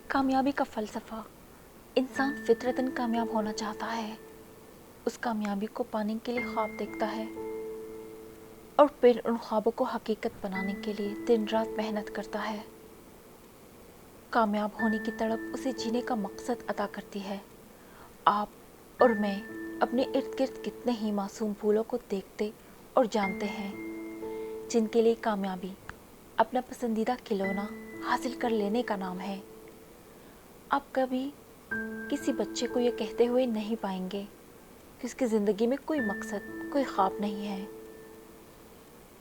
کامیابی کا فلسفہ۔ انسان فطرتاً کامیاب ہونا چاہتا ہے، اس کامیابی کو پانے کے لیے خواب دیکھتا ہے اور پھر ان خوابوں کو حقیقت بنانے کے لیے دن رات محنت کرتا ہے۔ کامیاب ہونے کی تڑپ اسے جینے کا مقصد عطا کرتی ہے۔ آپ اور میں اپنے ارد گرد کتنے ہی معصوم پھولوں کو دیکھتے اور جانتے ہیں جن کے لیے کامیابی اپنا پسندیدہ کھلونا حاصل کر لینے کا نام ہے۔ آپ کبھی کسی بچے کو یہ کہتے ہوئے نہیں پائیں گے کہ اس کی زندگی میں کوئی مقصد، کوئی خواب نہیں ہے۔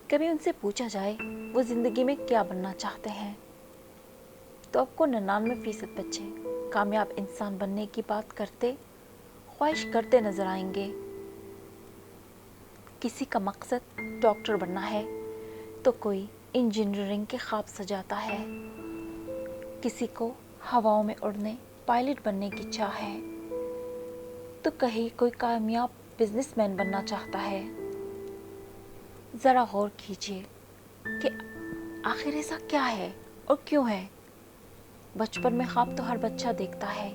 کبھی ان سے پوچھا جائے وہ زندگی میں کیا بننا چاہتے ہیں تو آپ کو 99% بچے کامیاب انسان بننے کی بات کرتے، خواہش کرتے نظر آئیں گے۔ کسی کا مقصد ڈاکٹر بننا ہے تو کوئی انجینئرنگ کے خواب سجاتا ہے، کسی کو ہواؤں میں اڑنے پائلٹ بننے کی چاہ ہے تو کہیں کوئی کامیاب بزنس مین بننا چاہتا ہے۔ ذرا غور کیجیے کہ آخر ایسا کیا ہے اور کیوں ہے؟ بچپن میں خواب تو ہر بچہ دیکھتا ہے،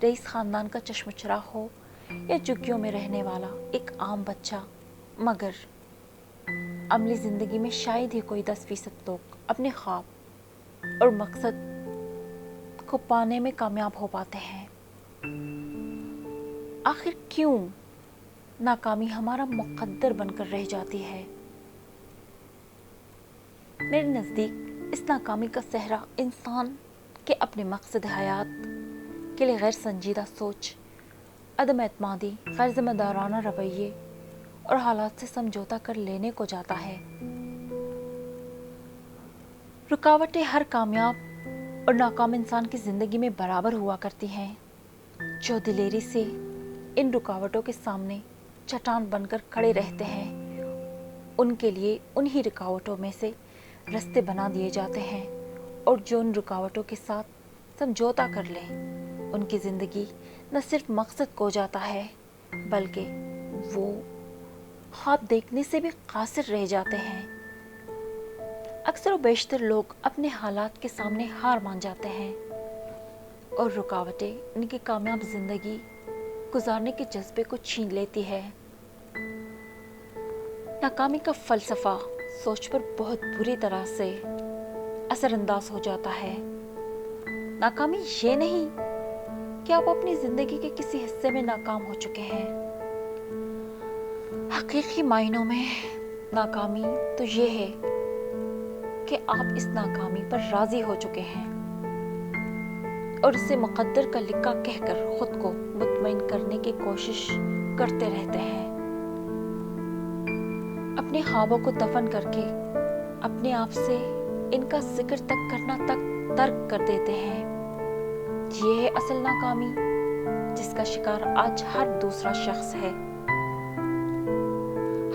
رئیس خاندان کا چشم چراغ ہو یا جھگیوں میں رہنے والا ایک عام بچہ، مگر عملی زندگی میں شاید ہی کوئی 10% لوگ اپنے خواب اور مقصد کو پانے میں کامیاب ہو پاتے ہیں۔ آخر کیوں ناکامی ہمارا مقدر بن کر رہ جاتی ہے؟ میرے نزدیک اس ناکامی کا صحرا انسان کے اپنے مقصد حیات کے لیے غیر سنجیدہ سوچ، عدم اعتمادی، غیر ذمہ دارانہ رویے اور حالات سے سمجھوتا کر لینے کو جاتا ہے۔ رکاوٹیں ہر کامیاب اور ناکام انسان کی زندگی میں برابر ہوا کرتی ہیں۔ جو دلیری سے ان رکاوٹوں کے سامنے چٹان بن کر کھڑے رہتے ہیں، ان کے لیے انہی رکاوٹوں میں سے رستے بنا دیے جاتے ہیں، اور جو ان رکاوٹوں کے ساتھ سمجھوتا کر لیں، ان کی زندگی نہ صرف مقصد کھو جاتا ہے بلکہ وہ خواب دیکھنے سے بھی قاصر رہ جاتے ہیں۔ اکثر و بیشتر لوگ اپنے حالات کے سامنے ہار مان جاتے ہیں اور رکاوٹیں ان کی کامیاب زندگی گزارنے کے جذبے کو چھین لیتی ہے۔ ناکامی کا فلسفہ سوچ پر بہت بری طرح سے اثر انداز ہو جاتا ہے۔ ناکامی یہ نہیں کہ آپ اپنی زندگی کے کسی حصے میں ناکام ہو چکے ہیں۔ حقیقی معنوں میں ناکامی تو یہ ہے کہ آپ اس ناکامی پر راضی ہو چکے ہیں اور اسے مقدر کا لکھا کہہ کر خود کو مطمئن کرنے کی کوشش کرتے رہتے ہیں۔ اپنے خوابوں کو دفن کر کے اپنے آپ سے ان کا ذکر تک کرنا ترک کر دیتے ہیں۔ یہ ہے اصل ناکامی جس کا شکار آج ہر دوسرا شخص ہے۔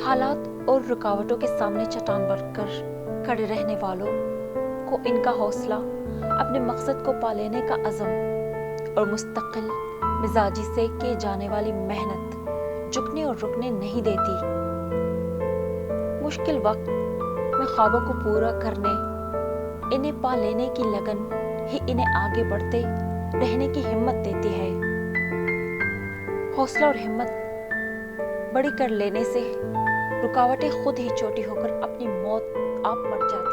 حالات اور رکاوٹوں کے سامنے چٹان بن کر کھڑے رہنے والوں کو ان کا حوصلہ، اپنے مقصد کو پا لینے کا عزم اور مستقل مزاجی سے کی جانے والی محنت جھکنے اور رکنے نہیں دیتی۔ مشکل وقت میں خوابوں کو پورا کرنے، انہیں پا لینے کی لگن ہی انہیں آگے بڑھتے رہنے کی ہمت دیتی ہے۔ حوصلہ اور ہمت بڑی کر لینے سے رکاوٹیں خود ہی چھوٹی ہو کر اپنی موت آپ مر جاتی ہیں۔